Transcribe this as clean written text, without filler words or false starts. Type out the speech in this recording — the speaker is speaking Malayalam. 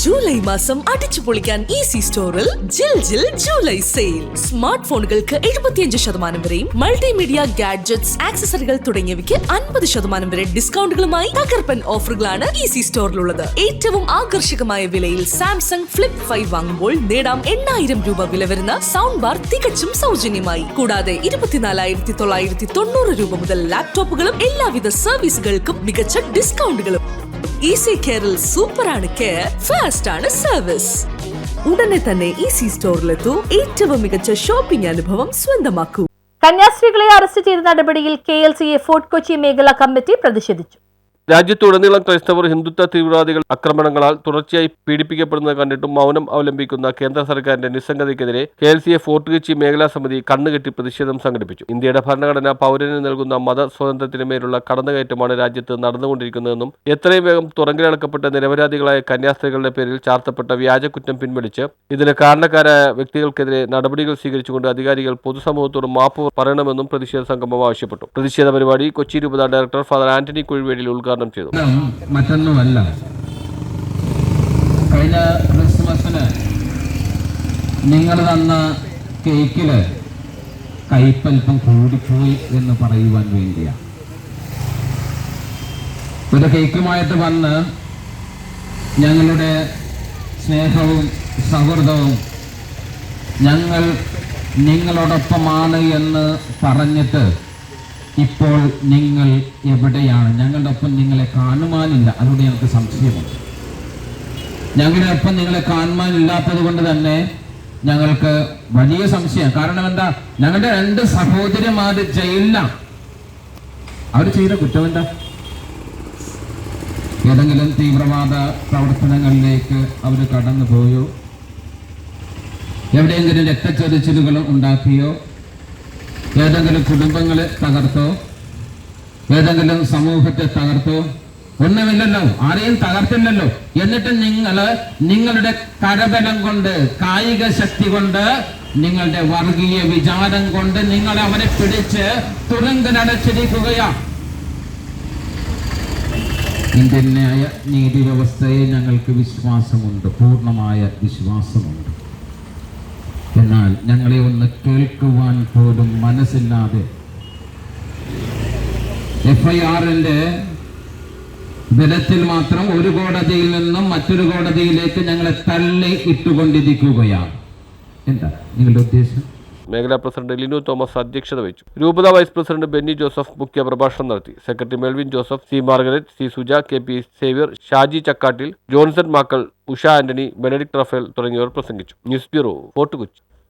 ജൂലൈ മാസം അടിച്ചു പൊളിക്കാൻ ഈസി സ്റ്റോറിൽ ജിൽ ജൂലൈ സെയിൽ. സ്മാർട്ട് ഫോണുകൾക്ക് 75% വരെയും മൾട്ടിമീഡിയ ഗാഡ്ജറ്റ്സ്, ആക്സസറികൾ തുടങ്ങിയവയ്ക്ക് 50% വരെ ഡിസ്കൗണ്ടുകളുമായി തകർപ്പൻ ഓഫറുകളാണ് ഈസി സ്റ്റോറിലുള്ളത്. ഏറ്റവും ആകർഷകമായ വിലയിൽ സാംസങ് ഫ്ലിപ്പ് 5 വാങ്ങുമ്പോൾ നേടാം 8000 രൂപ വില വരുന്ന സൗണ്ട് ബാർ തികച്ചും സൗജന്യമായി. കൂടാതെ 24,990 രൂപ മുതൽ ലാപ്ടോപ്പുകളും എല്ലാവിധ സർവീസുകൾക്കും മികച്ച ഡിസ്കൗണ്ടുകളും. ഈസി കെയറിൽ സൂപ്പറാണ് കെയർ, ഫാസ്റ്റ് ആണ് സർവീസ്. ഉടനെ തന്നെ ഈസി സ്റ്റോറിലെത്തൂ. ഏറ്റവും മികച്ച ഷോപ്പിംഗ് അനുഭവം സ്വന്തമാക്കൂ. കന്യാസ്ത്രീകളെ അറസ്റ്റ് ചെയ്ത നടപടിയിൽ KLCA ഫോർട്ട് കൊച്ചി മേഖലാ കമ്മിറ്റി പ്രതിഷേധിച്ചു. രാജ്യത്തുടനീളം ക്രൈസ്തവർ ഹിന്ദുത്വ തീവ്രവാദികൾ ആക്രമണങ്ങളാൽ തുടർച്ചയായി പീഡിപ്പിക്കപ്പെടുന്നത് കണ്ടിട്ടും മൗനം അവലംബിക്കുന്ന കേന്ദ്ര സർക്കാരിന്റെ നിസ്സംഗതയ്ക്കെതിരെ KLCA ഫോർട്ട് കൊച്ചി മേഖലാ സമിതി കണ്ണുകെട്ടി പ്രതിഷേധം സംഘടിപ്പിച്ചു. ഇന്ത്യയുടെ ഭരണഘടന പൗരന് നൽകുന്ന മത സ്വാതന്ത്ര്യത്തിന് മേലുള്ള കടന്നുകയറ്റമാണ് രാജ്യത്ത് നടന്നുകൊണ്ടിരിക്കുന്നതെന്നും എത്രയും വേഗം തുറങ്കിലടക്കപ്പെട്ട നിരപരാധികളായ കന്യാസ്ത്രീകളുടെ പേരിൽ ചാർത്തപ്പെട്ട വ്യാജക്കുറ്റം പിൻവലിച്ച് ഇതിന് കാരണക്കാരായ വ്യക്തികൾക്കെതിരെ നടപടികൾ സ്വീകരിച്ചുകൊണ്ട് അധികാരികൾ പൊതുസമൂഹത്തോട് മാപ്പ് പറയണമെന്നും പ്രതിഷേധ സംഗമം ആവശ്യപ്പെട്ടു. പ്രതിഷേധ പരിപാടി കൊച്ചി രൂപത ഡയറക്ടർ ഫാദർ ആന്റണി കുഴിവേലിൽ ഉദ്ഘാടനം ചെയ്തു. മറ്റൊന്നുമല്ല, കഴിഞ്ഞ ക്രിസ്മസിന് നിങ്ങൾ തന്ന കേക്കില് കയ്പൽപ്പം കൂടിപ്പോയി എന്ന് പറയുവാൻ വേണ്ടിയാണ്. ഒരു കേക്കുമായിട്ട് വന്ന് ഞങ്ങളുടെ സ്നേഹവും സൗഹൃദവും ഞങ്ങൾ നിങ്ങളോടൊപ്പമാണ് എന്ന് പറഞ്ഞിട്ട് ഇപ്പോൾ നിങ്ങൾ എവിടെയാണ്? ഞങ്ങളുടെ ഒപ്പം നിങ്ങളെ കാണുവാനില്ല. അതുകൊണ്ട് ഞങ്ങൾക്ക് സംശയമുണ്ട്. ഞങ്ങളുടെ ഒപ്പം നിങ്ങളെ കാണുവാനില്ലാത്തത് കൊണ്ട് തന്നെ ഞങ്ങൾക്ക് വലിയ സംശയം. കാരണം എന്താ? ഞങ്ങളുടെ 2 സഹോദരിമാർ ജയിലിലാണ്. അവർ ചെയ്ത കുറ്റം എന്താ? ഏതെങ്കിലും തീവ്രവാദ പ്രവർത്തനങ്ങളിലേക്ക് അവർ കടന്നുപോയോ? എവിടെയെങ്കിലും രക്തച്ചൊരിച്ചിലുകൾ ഉണ്ടാക്കിയോ? ഏതെങ്കിലും കുടുംബങ്ങളെ തകർത്തോ? ഏതെങ്കിലും സമൂഹത്തെ തകർത്തോ? ഒന്നുമില്ലല്ലോ, ആരെയും തകർത്തില്ലല്ലോ. എന്നിട്ട് നിങ്ങളുടെ കരബലം കൊണ്ട്, കായിക ശക്തി കൊണ്ട്, നിങ്ങളുടെ വർഗീയ വിചാരം കൊണ്ട് നിങ്ങൾ അവരെ പിടിച്ച് തുറങ്കിലടച്ചിരിക്കുകയാ. ഇന്ത്യൻ ന്യായ നീതി വ്യവസ്ഥയെ ഞങ്ങൾക്ക് വിശ്വാസമുണ്ട്, പൂർണ്ണമായ വിശ്വാസമുണ്ട്. എന്നാൽ ഞങ്ങളെ ഒന്ന് കേൾക്കുവാൻ പോലും മനസ്സില്ലാതെ FIRന്റെ ബലത്തിൽ മാത്രം ഒരു കോടതിയിൽ നിന്നും മറ്റൊരു കോടതിയിലേക്ക് ഞങ്ങളെ തള്ളി ഇട്ടുകൊണ്ടിരിക്കുകയാണ്. എന്താ നിങ്ങളുടെ ഉദ്ദേശം? മേഖലാ പ്രസിഡന്റ് ലിനു തോമസ് അധ്യക്ഷത വഹിച്ചു. രൂപത വൈസ് പ്രസിഡന്റ് ബെന്നി ജോസഫ് മുഖ്യ പ്രഭാഷണം നടത്തി. Secretary Melvin Joseph, C Margaret, C Suja, KP Xavier, Shaji Chakkattil, Johnson Makkal, Usha Antony, Benedict Raphael തുടങ്ങിയവർ പ്രസംഗിച്ചു. News bureau, Fort Kochi.